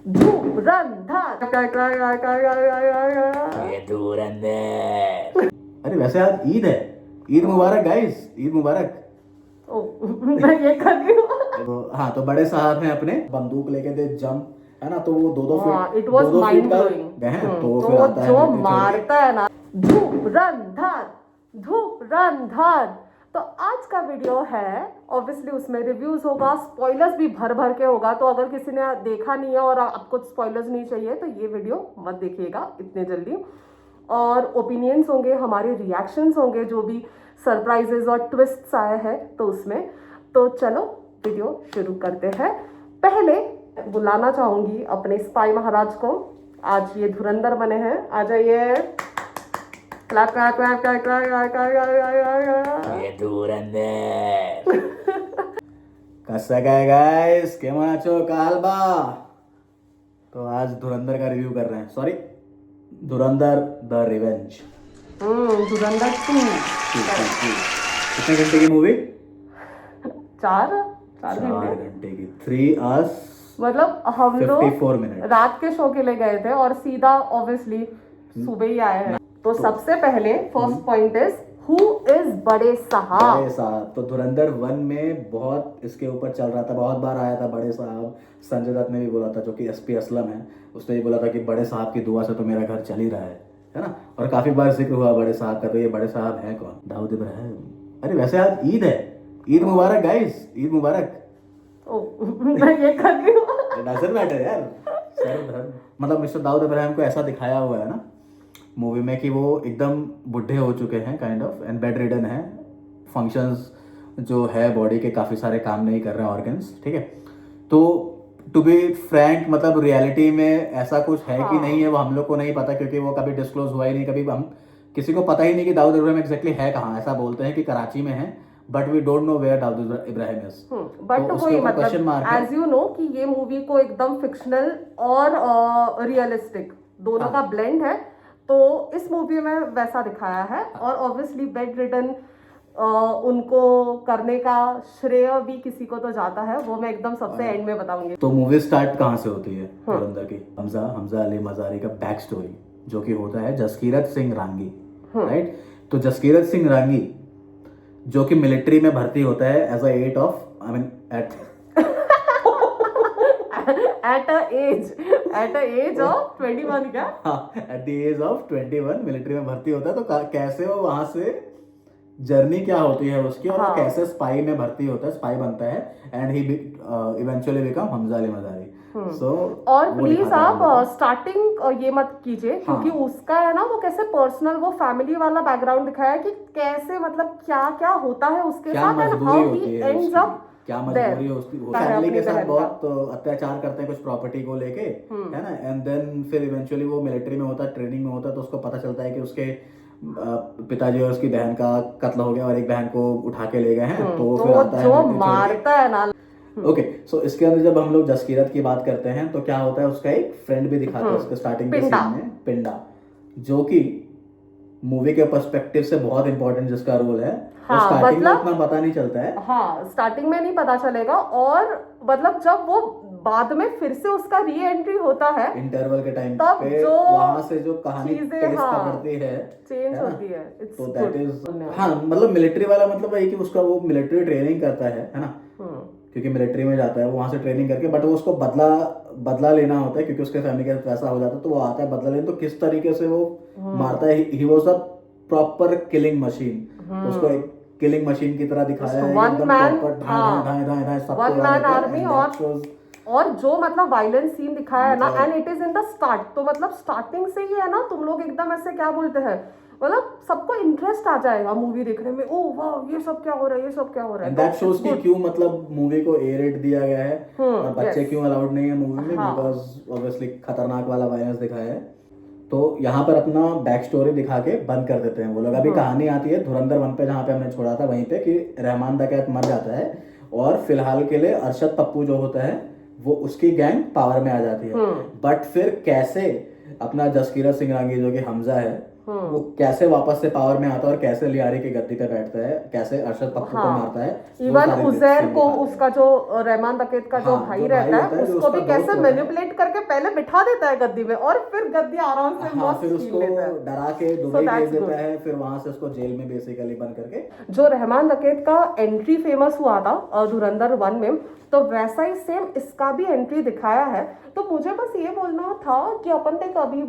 धुरंधर। ये धुरंधर। अरे वैसे आज ईद है, ईद मुबारक गाइस, ईद मुबारक। मैं ये कर रही हूँ। तो हाँ, तो बड़े साहब हैं अपने, बंदूक लेके दे जंप, है ना, तो वो दो फीट, इट वाज दो माइंड फीट का ब्लोइंग। गए हैं, तो तो फिर आता है जो मिलिट्री छोड़ के। मारता है ना, धुरंधर धुरंधर। तो आज का वीडियो है, ऑब्वियसली उसमें रिव्यूज होगा, स्पॉयलर्स भी भर भर के होगा। तो अगर किसी ने देखा नहीं है और आपको स्पॉयलर्स नहीं चाहिए तो ये वीडियो मत देखिएगा इतने जल्दी। और ओपिनियंस होंगे, हमारे रिएक्शंस होंगे, जो भी सरप्राइजेस और ट्विस्ट्स आए हैं तो उसमें। तो चलो वीडियो शुरू करते हैं। पहले बुलाना चाहूंगी अपने स्पाई महाराज को। आज ये धुरंधर बने हैं, आ जाइए। Clap clap clap clap clap clap. ये धुरंधर। कसं काय गाइस, केमन आछो कालबा। तो आज धुरंधर का रिव्यू कर रहे हैं, सॉरी, धुरंधर द रिवेंज। धुरंधर 2। कितने घंटे की मूवी? 4 घंटे की, 3 hours मतलब हम लोग 54 minutes। रात के शो के लिए गए थे और सीधा ऑब्वियसली सुबह ही आए हैं। तो सबसे पहले first point is who is बड़े साहब। बड़े साहब तो धुरंधर 1 में बहुत इसके ऊपर चल रहा था, बहुत बार आया था बड़े साहब। संजय दत्त ने भी बोला था, जो कि एसपी असलम है, उसने भी बोला था कि बड़े साहब की दुआ से तो मेरा घर चल ही रहा है ना। और काफी बार जिक्र हुआ बड़े साहब का। तो ये बड़े साहब हैं कौन? दाऊद इब्राहिम। अरे वैसे आज ईद है, ईद मुबारक गाइस, ईद मुबारक। मैं ये कर रही हूँ। डजंट मैटर यार, सर्वधर्म। मतलब मिस्टर दाऊद इब्राहिम को ऐसा दिखाया हुआ है ना मूवी में कि वो एकदम बुढ़े हो चुके हैं kind of, and bed ridden है। फंक्शंस जो है बॉडी के काफ़ी सारे काम नहीं कर रहे हैं, ऑर्गन्स, ठीक है। तो टू बी फ्रैंक, मतलब रियलिटी में ऐसा कुछ है कि नहीं है वो हम लोग को नहीं पता, क्योंकि वो कभी डिस्क्लोज हुआ ही नहीं। कभी हम किसी को पता ही नहीं कि दाऊद इब्राहिम एग्जैक्टली है कहाँ। ऐसा बोलते हैं कि कराची में है, but we don't know where Dawood Ibrahim is. But वही मतलब एज यू नो कि ये मूवी को एकदम फिक्शनल और रियलिस्टिक दोनों का ब्लेंड है। तो इस मूवी में वैसा दिखाया है। और ऑब्वियसली बेड रिडन उनको करने का श्रेय भी किसी को तो जाता है, वो मैं एकदम सबसे एंड में बताऊंगी। तो मूवी स्टार्ट कहाँ से होती है धुरंधर की? हमजा अली मजारी का बैक स्टोरी, जो कि होता है जसकीरत सिंह रांगी, राइट। तो जसकीरत सिंह रांगी जो कि मिलिट्री में भर्ती होता है as at a age of 21 क्या? हाँ, at the age of 21 military में भर्ती होता है। तो कैसे वो वहां से जर्नी क्या होती है उसकी, और वो कैसे स्पाई में भर्ती होता है, स्पाई बनता है, and he eventually become Hamza Ali Mazari. और प्लीज आप स्टार्टिंग ये मत कीजिए, क्योंकि उसका है ना वो कैसे पर्सनल, वो फैमिली वाला बैकग्राउंड दिखाया है कि कैसे मतलब क्या क्या होता है उसके साथ, and how he ends up, क्या मजबूरी है उसकी। वो फैमिली के साथ बहुत अत्याचार करते हैं कुछ प्रॉपर्टी को लेके, है ना। एंड देन फिर इवेंचुअली वो मिलिट्री में होता है, ट्रेनिंग में होता है, तो उसको पता चलता है कि उसके पिताजी और उसकी बहन का कत्ल हो गया और एक बहन को उठा के ले गए हैं। तो फिर आता है जो मारता है ना। ओके, सो इसके अंदर जब हम लोग जसकीरत की बात करते हैं तो क्या होता है, उसका एक फ्रेंड भी दिखाता है उसके स्टार्टिंग के सीन में, पिंडा, जो कि मूवी के पर्सपेक्टिव से बहुत इंपॉर्टेंट जिसका रोल है। हाँ, स्टार्टिंग में उतना पता नहीं चलता है। हाँ, स्टार्टिंग में नहीं पता चलेगा। और मतलब जब वो बाद में फिर से उसका री एंट्री होता है इंटरवल के टाइम तब पे, जो वहां से जो कहानी टेस्ट पकड़ती है, चेंज होती है। तो दैट इज, हाँ, मतलब मिलिट्री वाला मतलब है कि उसका वो मिलिट्री ट्रेनिंग करता है ना, क्योंकि मिलिट्री में जाता है वो, वहां से ट्रेनिंग करके, बट वो उसको बदला लेना होता है क्योंकि उसके फैमिली के साथ वैसा हो जाता है। तो वो आता है बदला लेने। तो किस तरीके से वो मारता है, he was a proper killing machine. तो उसको एक किलिंग मशीन की तरह दिखाया है, वन मैन आर्मी। और जो मतलब वायलेंस सीन दिखाया है ना, and it is in the start. तो मतलब स्टार्टिंग से ही है ना, तुम लोग एकदम ऐसे क्या बोलते हैं, मतलब सबको इंटरेस्ट आ जाएगा मूवी देखने में। ओह वाह, ये सब क्या हो रहा है, ये सब क्या हो रहा है। दैट शोज कि क्यों मतलब मूवी को ए रेट दिया गया है और बच्चे क्यों अलाउड नहीं है मूवी में, बिकॉज ऑब्वियसली खतरनाक वाला वायलेंस दिखाया है। तो यहाँ पर अपना बैक स्टोरी दिखा के बंद कर देते हैं वो लोग। अभी कहानी आती है धुरंधर 1 पे, जहाँ पे हमने छोड़ा था वहीं पे, कि रहमान डकैत मर जाता है और फिलहाल के लिए अरशद पप्पू जो होता है वो, उसकी गैंग पावर में आ जाती है। बट फिर कैसे अपना जसकीरत सिंह रांगी जो कि हमजा है, वो कैसे वापस से पावर में आता है और कैसे लियारी की गद्दी पे बैठता है, कैसे अरशद पप्पू को मारता है, वो इवन सारे उजैर scene को दिखाते हैं। उसका जो रहमान दकेत का जो हाँ, भाई जो रहता भाई होता है है, जो उसको उसका भी कैसे दोस्त होता है। मैनिपुलेट करके पहले बिठा देता है गद्दी में और फिर गद्दी आराम से हाँ, मस्त फिर छीन उसको लेता है। डरा के So दुबई भेज that's देता good. है, फिर वहां से उसको जेल में बेसिकली बंद करके। जो रहमान दकेत का एंट्री फेमस हुआ था धुरंधर 1 में, तो वैसा ही सेम इसका भी एंट्री दिखाया है। तो मुझे बस ये बोलना था कि अपन तक अभी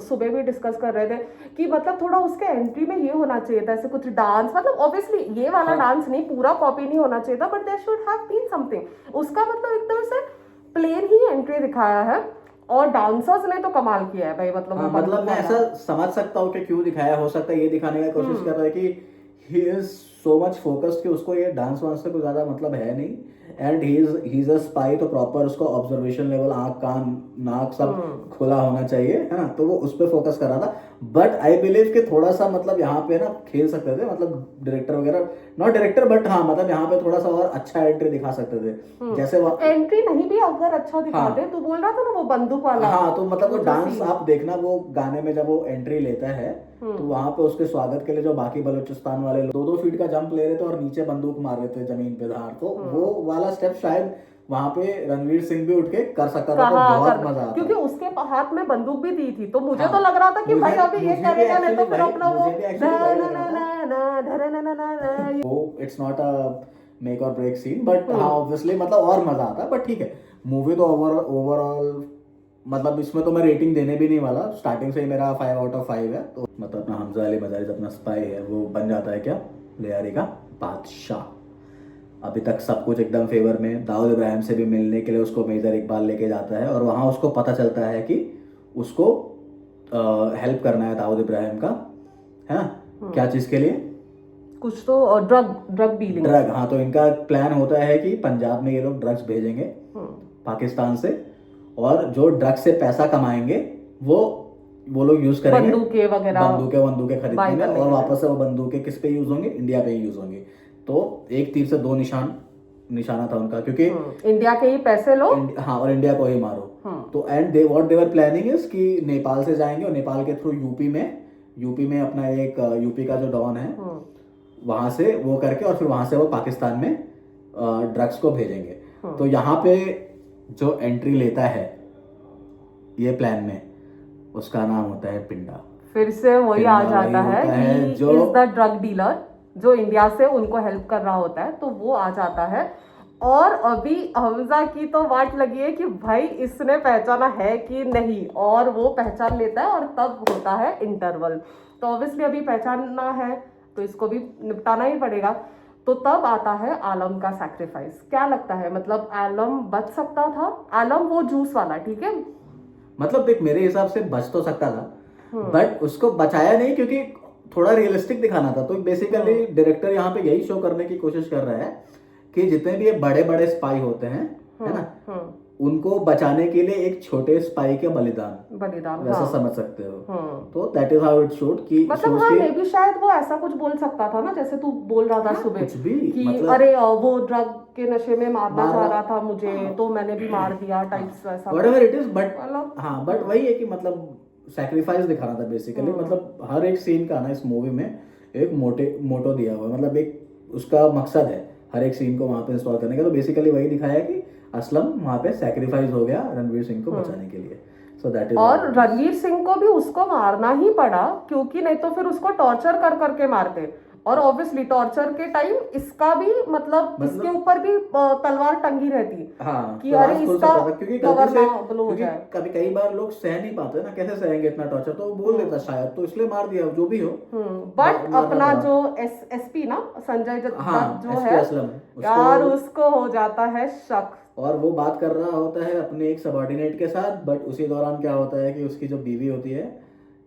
सुबह भी डिस्कस कर रहे थे कि मतलब थोड़ा उसके एंट्री में ये होना चाहिए था, ऐसे कुछ डांस, मतलब ऑब्वियसली ये वाला हाँ। डांस नहीं, पूरा कॉपी नहीं होना चाहिए था, but there should have been something. उसका मतलब एकदम से प्लेन ही एंट्री दिखाया है और डांसर्स ने तो कमाल किया है भाई, मतलब हाँ, वो मतलब मैं बंदूक वाला। ऐसा समझ सकता हूँ कि क्यों दिखाया, हो सकता है ये दिखाने की कोशिश कर रहा है कि he is so much focused कि उसको ये डांस वांस से कोई ज्यादा मतलब है नहीं, and he is a spy, तो प्रॉपर उसको ऑब्जर्वेशन लेवल, आंख कान नाक सब खुला होना चाहिए, है ना, तो वो उस पर फोकस कर रहा था। बट आई बिलीव कि थोड़ा सा मतलब यहाँ पे ना खेल सकते थे, मतलब डायरेक्टर वगैरह, नॉट डायरेक्टर बट हाँ, मतलब यहाँ पे थोड़ा सा और अच्छा एंट्री दिखा सकते थे, जैसे एंट्री नहीं भी अगर अच्छा दिखाते, तू बोल रहा था ना वो बंदूक वाला, हाँ, तो मतलब वो जो डांस scene। आप देखना, वो गाने में जब वो एंट्री लेता है तो वहां पे उसके स्वागत के लिए जो बाकी बलूचिस्तान वाले लोग 2-2 फीट का जंप ले रहे थे और नीचे बंदूक मार रहे थे जमीन पे धार, तो वो वाला स्टेप शायद वहां पे रणवीर सिंह भी उठ के कर सकता था, तो बहुत मजा आता। क्योंकि उसके हाथ में बंदूक भी दी थी, तो मुझे हाँ, तो लग रहा था कि भाई अभी ये मुझे भी करेगा, नहीं तो actually फिर अपना वो मुझे भी actually वही लग रहा था। वो इट्स नॉट अ मेक और ब्रेक सीन, बट हाँ ऑब्वियसली मतलब और मजा आता है, बट ठीक है, मूवी तो ओवरऑल मतलब इसमें तो मैं रेटिंग देने भी नहीं वाला, स्टार्टिंग से ही मेरा 5/5 है। तो मतलब अपना हमजा अली मजारिस अपना स्पाई है, वो बन जाता है क्या, लियारी का बादशाह। अभी तक सब कुछ एकदम फेवर में, दाऊद इब्राहिम से भी मिलने के लिए उसको मेजर इकबाल लेके जाता है, और वहाँ उसको पता चलता है कि उसको हेल्प करना है दाऊद इब्राहिम का, है ना, क्या चीज़ के लिए, कुछ तो ड्रग डीलिंग। ड्रग, हाँ, तो इनका प्लान होता है कि पंजाब में ये लोग ड्रग्स भेजेंगे पाकिस्तान से, और जो ड्रग्स से पैसा कमाएंगे वो लोग यूज करेंगे बंदूकें खरीदने में, और वापस से वो बंदूकें किस पे यूज होंगे, इंडिया पे ही यूज होंगे। तो एक तीर से दो निशाना था उनका, क्योंकि इंडिया के ही पैसे लो, हाँ, और इंडिया को ही मारो। तो and they what they were planning is कि नेपाल से जाएंगे और नेपाल के थ्रू यूपी में अपना एक यूपी का जो डॉन है वहां से वो करके, और फिर वहां से वो पाकिस्तान में ड्रग्स को भेजेंगे। तो यहाँ पे जो एंट्री लेता है ये प्लान में, उसका नाम होता है पिंडा। फिर से वही आ जाता है कि जो इज द ड्रग डीलर जो इंडिया से उनको हेल्प कर रहा होता है, तो वो आ जाता है। और अभी हमजा की तो वाट लगी है कि भाई इसने पहचाना है कि नहीं, और वो पहचान लेता है और तब होता है इंटरवल। तो ऑब्वियसली अभी पहचानना है तो इसको भी निपटाना ही पड़ेगा। तो तब आता है आलम का सैक्रिफाइस। क्या लगता है, मतलब आलम बच सकता था? आलम वो जूस वाला, ठीक है, मतलब देख मेरे हिसाब से बच तो सकता था, बट उसको बचाया नहीं क्योंकि थोड़ा रियलिस्टिक दिखाना था। तो बेसिकली डायरेक्टर यहाँ पे यही शो करने की कोशिश कर रहा है कि जितने भी ये बड़े बड़े स्पाई होते हैं, है ना, उनको बचाने के लिए एक छोटे स्पाई के बलिदान वैसा समझ सकते हो। तो that is how it showed कि मतलब हाँ, मे भी शायद वो ऐसा कुछ बोल सकता था ना, जैसे तू बोल रहा था सुबह कुछ भी कि मतलब, अरे वो ड्रग के नशे में मारना चाह रहा था मुझे, तो मैंने भी मार दिया टाइप्स वैसा, व्हाटएवर इट इज। बट हाँ, बट वही है कि मतलब सैक्रिफाइस दिखाना था बेसिकली। मतलब हर एक सीन का ना इस मूवी में एक मोटो दिया हुआ है, मतलब एक उसका मकसद है हर एक सीन को वहां पे इंस्टॉल करने का। तो बेसिकली वही दिखाया है कि असलम वहां पे सैक्रिफाइस हो गया रणवीर सिंह को बचाने के लिए। सो दैट इज, और रणवीर सिंह को भी उसको मारना ही पड़ा, क्योंकि नहीं तो फिर उसको टॉर्चर कर करके मारते। और ऑब्वियसली टॉर्चर के टाइम इसका भी मतलब इसके ऊपर भी तलवार टंगी रहती, हाँ, कि अरे इसका कवर ना ब्लो हो जाए। कभी कई बार लोग सह नहीं पाते ना, कैसे सहेंगे इतना टॉर्चर, तो वो बोल देता शायद, तो इसलिए मार दिया जो भी हो। बट अपना जो एसपी ना संजय दत्त जो है यार, उसको हो जाता है शक, और वो बात कर रहा होता है अपने एक सबॉर्डिनेट के साथ। बट उसी दौरान क्या होता है कि उसकी जो बीवी होती है,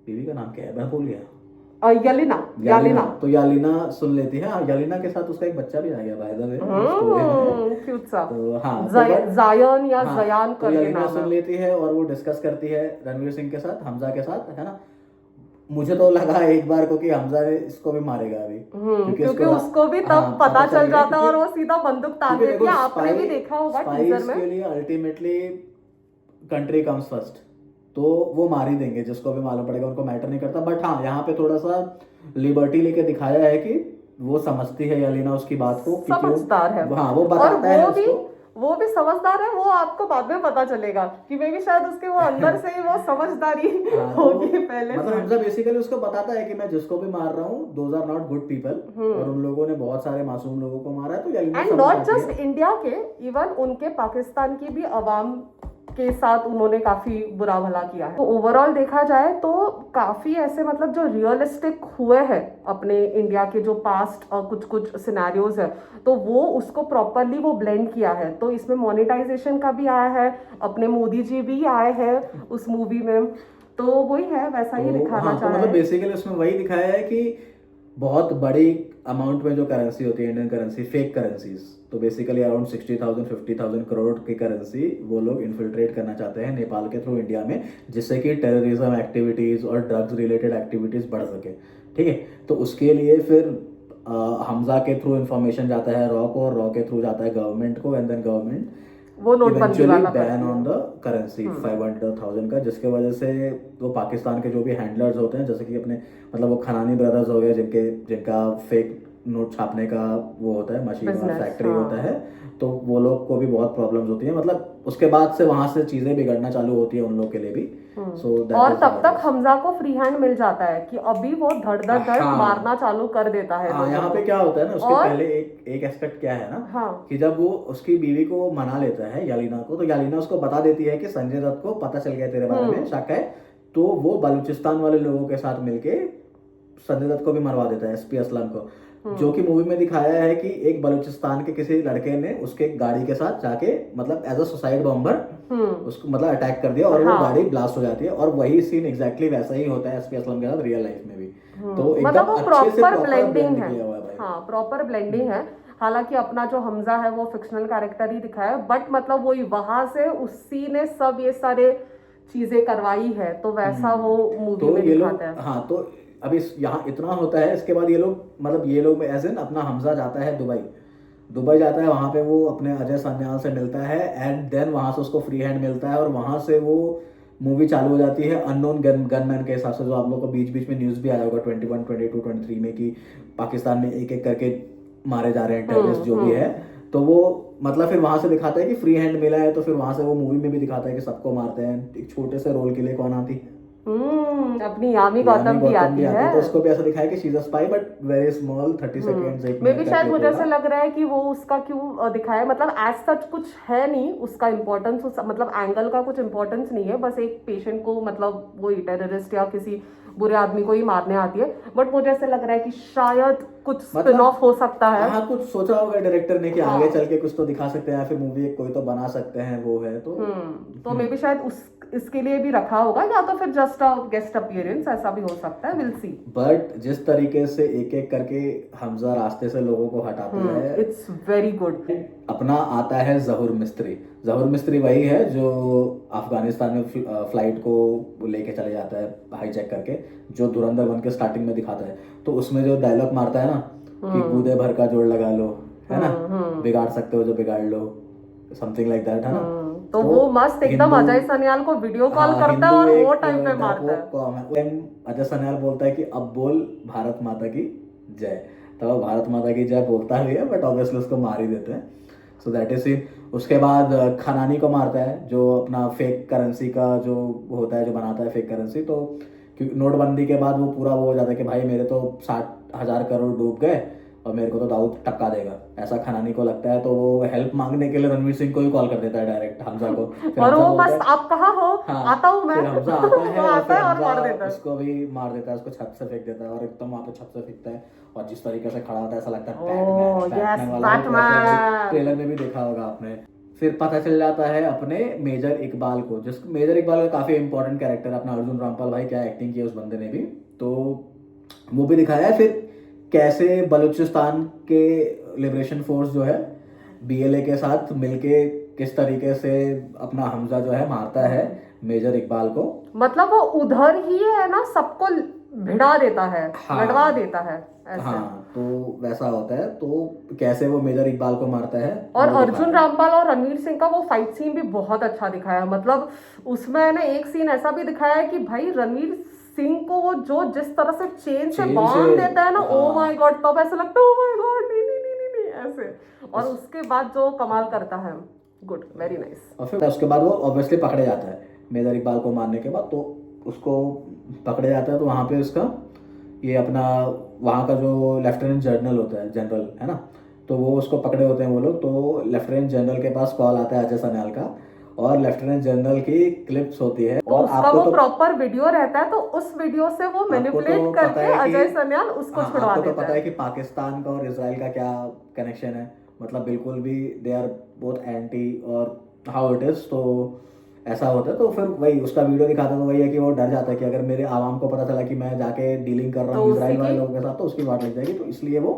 बीवी का नाम क्या है मैं भूल गया, यालिना। तो यालिना सुन लेती है। हाँ, यालिना के साथ उसका एक बच्चा भी आ गया बाय द वे, क्यूट सा। तो हाँ, जायन या जयान तो यालिना सुन लेती है और वो डिस्कस करती है रणवीर सिंह के साथ, हमजा के साथ, है ना। मुझे तो लगा एक बार को कि हमजा इसको भी मारेगा अभी, क्योंकि उसको भी तब पता चल जाता है और वो सीधा बंदूक तान देती है। आपने भी देखा होगा टीजर में। के लिए अल्टीमेटली कंट्री कम्स फर्स्ट, तो वो मार ही देंगे, जिसको भी मालूम पड़ेगा उनको मैटर नहीं करता। बट हाँ, यहाँ पे थोड़ा सा लिबर्टी लेके दिखाया है कि वो समझती है यलीना उसकी बात को, क्योंकि समझदार है। हाँ वो और बताता है उसको। वो भी समझदार है, वो आपको बाद में पता चलेगा कि मे भी शायद उसके वो अंदर से ही वो समझदारी हाँ, तो होगी पहले मतलब से। हमजा बेसिकली उसको बताता है कि मैं जिसको भी मार रहा हूँ those are not good people, और उन लोगों ने बहुत सारे मासूम लोगों को मारा है। तो यलीना एंड समझ नॉट जाती जस्ट है। इंडिया के, इवन उनके पाकिस्तान की भी अवाम के साथ उन्होंने काफी बुरा भला किया है। तो ओवरऑल देखा जाए तो काफी ऐसे मतलब जो रियलिस्टिक हुए हैं अपने इंडिया के जो पास्ट कुछ कुछ सिनेरियोज है, तो वो उसको प्रॉपरली वो ब्लेंड किया है। तो इसमें मोनेटाइजेशन का भी आया है, अपने मोदी जी भी आए हैं उस मूवी में, तो वही है, वैसा ही तो दिखाना हाँ, तो चाहा मतलब है। बेसिकली उसमें वही दिखाया है कि बहुत बड़ी अमाउंट में जो करेंसी होती है, इंडियन करेंसी, फेक करेंसीज, तो बेसिकली अराउंड 60,000 50,000 करोड़ की करेंसी वो लोग इन्फिल्ट्रेट करना चाहते हैं नेपाल के थ्रू इंडिया में, जिससे कि टेररिज्म एक्टिविटीज़ और ड्रग्स रिलेटेड एक्टिविटीज़ बढ़ सके। ठीक है, तो उसके लिए फिर हमजा के थ्रू इंफॉर्मेशन जाता है रॉ को, और रॉ के थ्रू जाता है गवर्नमेंट को, एंड देन गवर्नमेंट वो नोटबंदी इवेंचुअली वाला बैन करती ऑन है। द करेंसी 500,000 का, जिसके वजह से वो पाकिस्तान के जो भी हैंडलर्स होते हैं, जैसे कि अपने मतलब वो खनानी ब्रदर्स हो गए, जिनका फेक नोट छापने का वो होता है मशीन और बिजनेस, फैक्ट्री हाँ। होता है, तो वो लोग को भी बहुत प्रॉब्लम्स होती है। मतलब उसके बाद से वहां से चीजें बिगड़ना चालू होती है उन लोग के लिए भी। सो और तब तक हमजा को फ्री हैंड मिल जाता है कि अभी वो धड़ धड़ धड़ हाँ मारना चालू कर देता है हाँ, लोगों यहाँ को। पे क्या होता है ना, उसके और पहले एक एस्पेक्ट क्या है ना, हाँ कि जब वो उसकी बीवी को मना लेता है यालीना को, तो यालीना उसको बता देती है कि संजय दत्त को पता चल गया तेरे बारे में, शक है, तो वो बलूचिस्तान वाले लोगों के साथ मिलके संजय दत्त को भी मरवा देता है, एसपी असलम को। जो कि मूवी में दिखाया है कि एक बलूचिस्तान के किसी लड़के ने उसके गाड़ी के साथ जाके मतलब एज अ सुसाइड बॉम्बर उसको मतलब अटैक कर दिया, और वो गाड़ी ब्लास्ट हो जाती है, और वही सीन एग्जैक्टली वैसा ही होता है एसपी असलम के साथ रियल लाइफ में भी। तो मतलब एकदम वो अच्छे से प्रॉपर प्रॉपर ब्लेंडिंग ब्लेंड है। किया हुआ है भाई। हाँ, प्रॉपर ब्लेंडिंग है। हालांकि अपना जो हमजा है वो फिक्शनल कैरेक्टर ही दिखाया है, बट मतलब वही वहां से उसी ने सब ये सारे चीजें करवाई है, तो वैसा वो मूवी तो में ये दिखाते लोग हैं। हाँ, तो अभी यहाँ इतना होता है, इसके बाद ये लोग मतलब ये लोग एज इन अपना हमजा जाता है दुबई। दुबई जाता है, वहाँ पे वो अपने अजय सान्याल से मिलता है, एंड देन वहाँ से उसको फ्री हैंड मिलता है, और वहाँ से वो मूवी चालू हो जाती है अननोन गनमैन के हिसाब से, जो आप लोग को बीच बीच में न्यूज़ भी आया होगा 21 22 23 में, कि पाकिस्तान में एक एक करके मारे जा रहे हैं टेररिस्ट जो भी है। तो वो मतलब फिर वहां से दिखाता है कि फ्री हैंड मिला है, तो फिर वहां से वो मूवी में भी दिखाता है कि सबको मारते हैं। एक छोटे से रोल के लिए कौन आती है, अपनी यामी यामी गौतम भी गौतम आती भी आती है। है, तो उसको भी ऐसा दिखाया कि she is a spy but very small, 30 seconds, एक मे मिनट भी का शायद क्लिप मुझे ऐसा होगा। लग रहा है कि वो उसका क्यों दिखाया, मतलब एज सच कुछ है नहीं उसका इम्पोर्टेंस, उस मतलब एंगल का कुछ इम्पोर्टेंस नहीं है, बस एक पेशेंट को मतलब वही टेररिस्ट या किसी बुरे आदमी को ही मारने आती है। बट मुझे ऐसा लग रहा है कि शायद कुछ स्पिन ऑफ हो सकता है। हाँ, कुछ सोचा होगा डायरेक्टर ने कि हाँ। आगे चल के कुछ तो दिखा सकते हैं, या फिर मूवी कोई तो बना सकते हैं, वो है तो मे बी शायद उस इसके लिए भी रखा होगा, या तो फिर जस्ट अ गेस्ट अपीयरेंस, ऐसा भी हो सकता है, विल सी। बट जिस तरीके से एक एक करके हमजा रास्ते से लोगों को हटाता है, इट्स वेरी गुड। अपना आता है जहूर मिस्त्री। जहूर मिस्त्री वही है जो अफगानिस्तान में फ्लाइट को लेके चले जाता है हाईजैक करके, जो धुरंधर 1 के स्टार्टिंग में दिखाता है। तो उसमें जो डायलॉग मारता है ना कि कूदे भर का जोड़ लगा लो, है ना, बिगाड़ सकते हो जो बिगाड़ लो, समथिंग लाइक दैट, है ना। तो वो मस्त एकदम अजय सनियाल को वीडियो कॉल करता है और वो टाइम पे मारता है। अजय सनियाल बोलता है कि अब बोल भारत माता की जय, तो वो भारत माता की जय बोलता भी है, बट ऑब्वियसली उसको मार ही देते हैं। सो दैट इज इट। उसके बाद खनानी को मारता है, जो अपना फेक करेंसी का जो होता है, जो बनाता है फेक करेंसी। तो क्योंकि नोटबंदी के बाद वो पूरा वो हो जाता है कि भाई मेरे तो 60,000 करोड़ डूब गए, और मेरे को तो दाऊद टक्का देगा, ऐसा खनानी को लगता है। तो वो हेल्प मांगने के लिए रणवीर सिंह को ही कॉल कर देता है डायरेक्ट हमजा को। फिर और हमजा वो बोलता बस है, आप कहाँ हो, हाँ, आता हूँ मैं। फिर हमजा आता है वो और आता फिर है और हमजा मार देता है। उसको भी मार देता है, उसको छत से फेंक देता है, और एकदम वहां पे छत से फेंकता है, और जिस तरीके से खड़ा होता है ऐसा लगता है ओह, बैटमैन, yes, बैटमैन वाला Batman। ट्रेलर में भी देखा होगा आपने। फिर पता चल जाता है अपने मेजर इकबाल को, जिस मेजर इकबाल का काफी इंपॉर्टेंट कैरेक्टर है, अपना अर्जुन रामपाल भाई, क्या एक्टिंग की है उस बंदे ने भी। तो वो भी दिखाया है। फिर कैसे बलूचिस्तान के लिबरेशन फोर्स जो है बीएलए के साथ मिलके किस तरीके से अपना हमजा जो है मारता है मेजर इकबाल को। मतलब वो उधर ही है ना, सबको भिड़ा देता है, हाँ। लड़वा देता है ऐसे। हाँ, तो वैसा होता है। तो कैसे वो मेजर इकबाल को मारता है और वो अर्जुन दिखाता है। रामपाल और रणवीर सिंह का वो फाइट सीन भी बहुत अच्छा दिखाया है। मतलब उसमें ना एक सीन ऐसा भी दिखाया है कि भाई रणवीर सिंह को वो जो जिस तरह से चेन से चेन बांध से, देता है ना, ओ हाँ। माय गॉड, तब ऐसा लगता है ओ माय गॉड, नहीं नहीं नहीं नहीं नहीं ऐसे। और उसके बाद जो कमाल करता है, गुड, वेरी नाइस। और फिर उसके बाद वो ऑब्वियसली पकड़े जाता है मेजर इकबाल को मारने के बाद। तो उसको पकड़े जाता है, तो वहाँ पे उसका ये अपना वहाँ का जो लेफ्टिनेंट जनरल होता है, जनरल है ना, तो वो उसको पकड़े होते हैं वो लोग। तो लेफ्टिनेंट जनरल के पास कॉल आता है अजय सन्याल का, और लेफ्टिनेंट जनरल की क्लिप्स होती है। तो और उसका आपको वो तो प्रॉपर वीडियो रहता है, तो उस वीडियो से वो आपको तो मैनिपुलेट पता करके है कि अजय सन्याल उसको हाँ, छुड़वा आपको तो देता पता है। है कि पाकिस्तान का और इसराइल का क्या कनेक्शन है। मतलब बिल्कुल भी दे आर बोथ एंटी और हाउ इट इज। तो ऐसा होता है। तो फिर वही उसका वीडियो दिखाता है, तो वही है कि वो डर जाता है कि अगर मेरे आवाम को पता चला कि मैं जाके डीलिंग कर रहा तो हूँ उसी इसराइल वाले की लोगों के साथ, तो उसकी बात लग जाएगी। तो इसलिए वो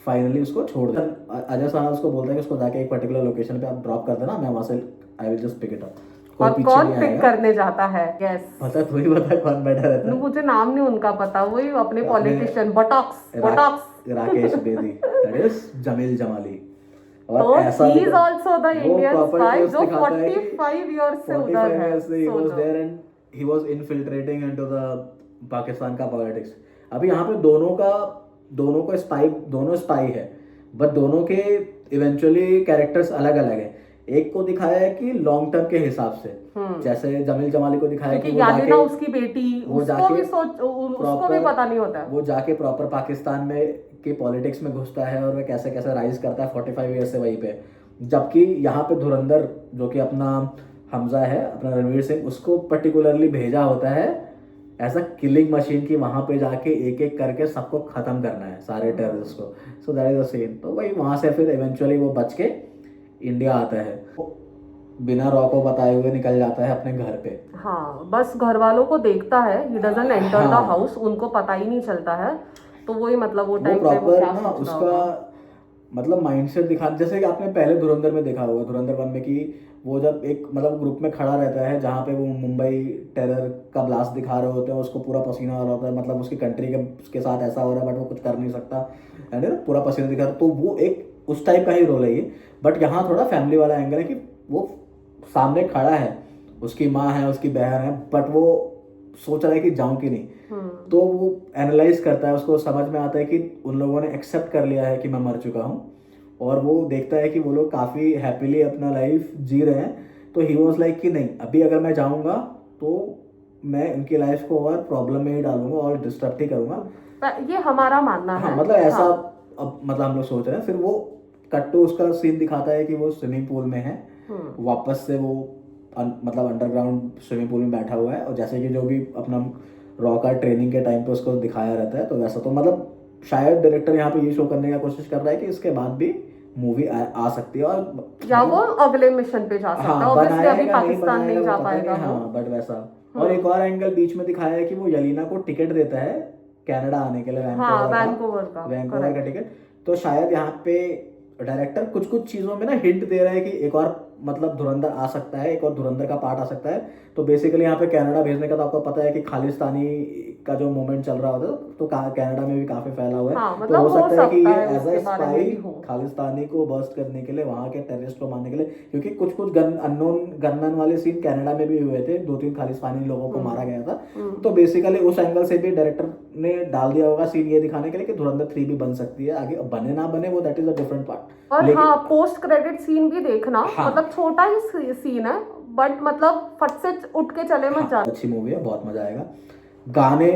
फाइनली उसको छोड़ देता है। अजय सन्याल उसको बोलता है कि उसको जाके एक पर्टिकुलर लोकेशन पे आप ड्रॉप कर देना, मैं वहाँ से I will just pick it up, कोई और पीछे कौन नहीं पिक आएगा। करने जाता है? यस, पता थोड़ी पता कौन बैठा रहता है। मुझे नाम नहीं उनका पता, वही अपने अपने politician botox botox. Rakesh Bedi, that is Jameel Jamali. और तो ऐसा ही इज दिखा, ऑल्सो द वो इंडियन प्रॉपर स्पाई ट्विस्ट जो दिखाता है कि 45 ईयर्स से उधर 45 है, ईयर्स से ही वाज सोचो। There and he was infiltrating into the Pakistan का पॉलिटिक्स। अभी यहाँ पे दोनों स्पाई, दोनों स्पाई है, बट दोनों के इवेंचुअली कैरेक्टर्स अलग अलग है। एक को दिखाया है कि लॉन्ग टर्म के हिसाब से, जैसे जमील जमाली को दिखाया कि क्योंकि वो यादेना जाके उसकी बेटी, वो उसको जाके भी उसको भी प्रॉपर पता नहीं होता है। वो जाके प्रॉपर पाकिस्तान में के पॉलिटिक्स में घुसता है, और वह कैसे कैसे राइज करता है 45 ईयर से वहीं पे। जबकि यहाँ पे धुरंधर जो कि अपना हमजा है, अपना रणवीर सिंह, उसको पर्टिकुलरली भेजा होता है ऐसा किलिंग मशीन की, वहां पे जाके एक एक करके सबको खत्म करना है, सारे टेररिस्ट को। So that is the scene. तो वही वहां से फिर इवेंचुअली वो बच के इंडिया आता है, वो बिना रॉ को बताए हुए निकल जाता है अपने घर पे। हाँ, बस घर वालों को देखता है, ही डजंट एंटर द हाँ, हाउस, उनको पता ही नहीं चलता है। तो वही मतलब वो वो टाइम पे वो प्रॉपर क्या ना सोच रहा उसका होगा। मतलब माइंडसेट दिखा, जैसे कि आपने पहले धुरंधर में देखा होगा, धुरंधर 1 में, कि वो जब एक मतलब ग्रुप में खड़ा रहता है जहाँ पे वो मुंबई टेरर का ब्लास्ट दिखा रहे होते हैं, उसको पूरा पसीना आ रहा होता है, मतलब उसकी कंट्री के उसके साथ ऐसा हो रहा है बट वो कुछ कर नहीं सकता, है ना, पूरा पसीना दिखा रहा है। तो वो एक उस टाइप का ही रोल है ये। बट यहाँ थोड़ा फैमिली वाला एंगल है कि वो सामने खड़ा है, उसकी माँ है, उसकी बहन है, बट वो सोच रहा है कि जाऊं कि नहीं। तो वो एनालाइज करता है, उसको समझ में आता है कि उन लोगों ने एक्सेप्ट कर लिया है कि मैं मर चुका हूँ, और वो देखता है कि वो लोग काफ़ी हैप्पीली अपना लाइफ जी रहे हैं। तो ही वॉज लाइक कि नहीं, अभी अगर मैं जाऊँगा तो मैं उनकी लाइफ को और प्रॉब्लम में ही डालूंगा और डिस्टर्ब ही करूँगा। ये हमारा मानना हाँ, है। मतलब ऐसा हाँ। अब मतलब हम लोग सोच रहे हैं। फिर वो कट टू उसका सीन दिखाता है कि वो स्विमिंग पूल में है, वापस से वो मतलब अंडरग्राउंड स्विमिंग पूल में बैठा हुआ है, और जैसे कि जो भी अपना रॉ का ट्रेनिंग के टाइम पे उसको दिखाया रहता है, तो वैसा तो मतलब शायद डायरेक्टर यहाँ पे ये शो करने का कोशिश कर रहा है कि इसके बाद भी मूवी आ सकती है, और या वो मतलब अगले मिशन पे जा सकता है, हाँ, ऑब्वियसली अभी बनाएगा नहीं पाकिस्तान बनाएगा नहीं जा वो पता पाएगा नहीं, वो। हाँ, बट वैसा। और एक और एंगल बीच में दिखाया है कि वो यलीना को टिकट देता है कनाडा आने के लिए, हाँ, वैंकूवर वैंकूवर का, का करेक्ट। टिकट। तो शायद यहाँ पे डायरेक्टर कुछ कुछ चीज़ों में ना हिंट दे रहा है कि एक और मतलब धुरंधर आ सकता है, एक और धुरंधर का पार्ट आ सकता है। तो बेसिकली यहाँ पे कनाडा भेजने का तो आपको पता है कि खालिस्तानी का जो मूवमेंट चल रहा होता है, तो कनाडा में भी काफ़ी फैला हुआ है। हाँ, तो हो मतलब हो सकता है कि सकता ये है एज अ उसके बारे में स्पाई भी हो। खालिस्तानी को बर्स्ट करने के लिए, वहाँ के टेररिस्ट को मारने के लिए, क्योंकि कुछ कुछ अननोन गनमैन वाले सीन कनाडा में भी हुए थे, 2-3 खालिस्तानी लोगों को मारा गया था। तो बेसिकली उस एंगल से भी डायरेक्टर ने डाल दिया होगा सीन, ये दिखाने के लिए कि धुरंधर 3 भी बन सकती है आगे। बने ना बने वो that is a different part. और लेकिन हाँ, पोस्ट क्रेडिट सीन भी देखना, हाँ, मतलब छोटा ही सीन है, बट मतलब फट से उठ के चले मत हाँ, जा। अच्छी मूवी है, बहुत मजा आएगा। गाने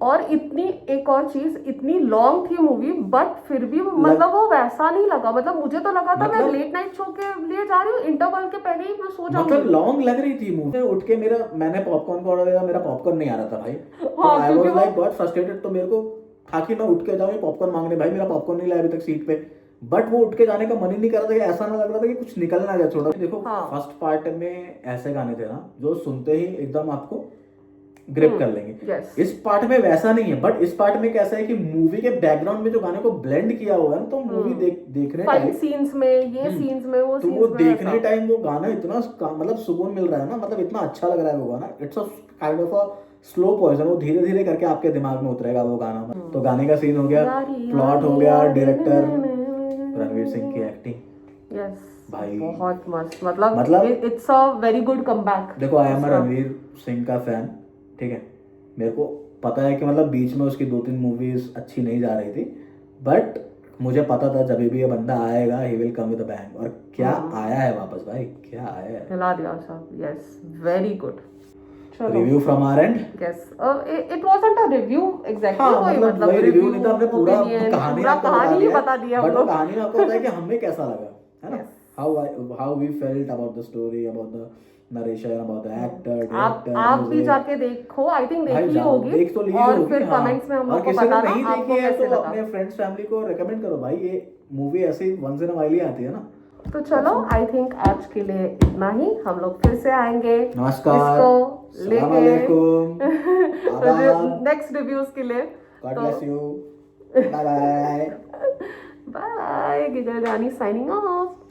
और इतनी एक और चीज, इतनी लॉन्ग थी मूवी, बट फिर भी मतलब वो वैसा नहीं लगा। मतलब मुझे तो लगा था मैं मतलब लेट नाइट शो के लिए जा रही हूँ, इंटरवल के पहले ही मैं सो जाऊंगी। मतलब लॉन्ग लग रही थी मूवी। उठ के मैंने पॉपकॉर्न का ऑर्डर दिया, मेरा पॉपकॉर्न नहीं आ रहा था भाई। तो हाँ, आई क्योंकि वाज वो लाइक गॉट फ्रस्ट्रेटेड। तो मेरे को था कि मैं उठ के जाऊँ पॉपकॉर्न मांगने, भाई मेरा पॉपकॉर्न नहीं लाया अभी तक सीट पे। बट वो उठ के जाने का मन ही नहीं कर रहा था, कि ऐसा ना लग रहा था कि कुछ निकल ना जाए छोटा। देखो हाँ। फर्स्ट पार्ट में ऐसे गाने थे ना जो सुनते ही एकदम आपको ग्रिप कर लेंगे। यस। इस पार्ट में वैसा नहीं है, बट इस पार्ट में कैसा है कि मूवी के बैकग्राउंड में जो गाने को ब्लेंड किया हुआ है ना, तो मूवी देखने फाइट टाइम सीन्स में, ये सीन्स में, वो तो वो सीन्स में देखने ऐसा। टाइम वो गाना इतना मतलब सुकून मिल रहा है ना, मतलब इतना अच्छा लग रहा है वो गाना। It's a kind of a slow poison, वो धीरे धीरे करके आपके दिमाग में उतरेगा वो गाना। तो गाने का सीन हो गया, प्लॉट हो गया, डायरेक्टर रणवीर सिंह की एक्टिंग यस भाई बहुत मस्त, मतलब मतलब it's a very good comeback. देखो आई एम रणवीर सिंह का फैन, ठीक है, मेरे को पता है कि मतलब बीच में उसकी 2-3 मूवीज अच्छी नहीं जा रही थी, बट मुझे पता था जब भी ये बंदा आएगा he will come with a bang, और क्या आया है वापस भाई, क्या आया है, हिला दिया सब। Yes very good. चलो review from our end. Yes it wasn't a review exactly, हाँ कोई मतलब वही रिव्यू नहीं था, हमने पूरा opinion, कहानी पूरा आपको कहानी ही बता बता दिया, दिया हम बट वो लोग। कहानी में आपको पता है कि हमें कैसा लगा, है ना, Yes. How we felt about the story, about the narration, about the actor, आप भी जाके देखो, आई थिंक भाई देखी जाओ, होगी, देख तो लीजिए और होगी, फिर हाँ। कमेंट्स में हम और लोग को किसी ने बताना नहीं आपको देखी है कैसे तो लगा। अपने फ्रेंड्स फैमिली को रेकमेंड करो भाई, ये मूवी ऐसी once in a while he आती है ना। तो चलो आई थिंक आज के लिए इतना ही, हम लोग फिर से आएंगे नमस्कार, इसको सलाम लेके अलैकुम, आदाब, नेक्स्ट रिव्यूज के लिए। God bless you, bye bye. Bye, Gigar Rani signing of.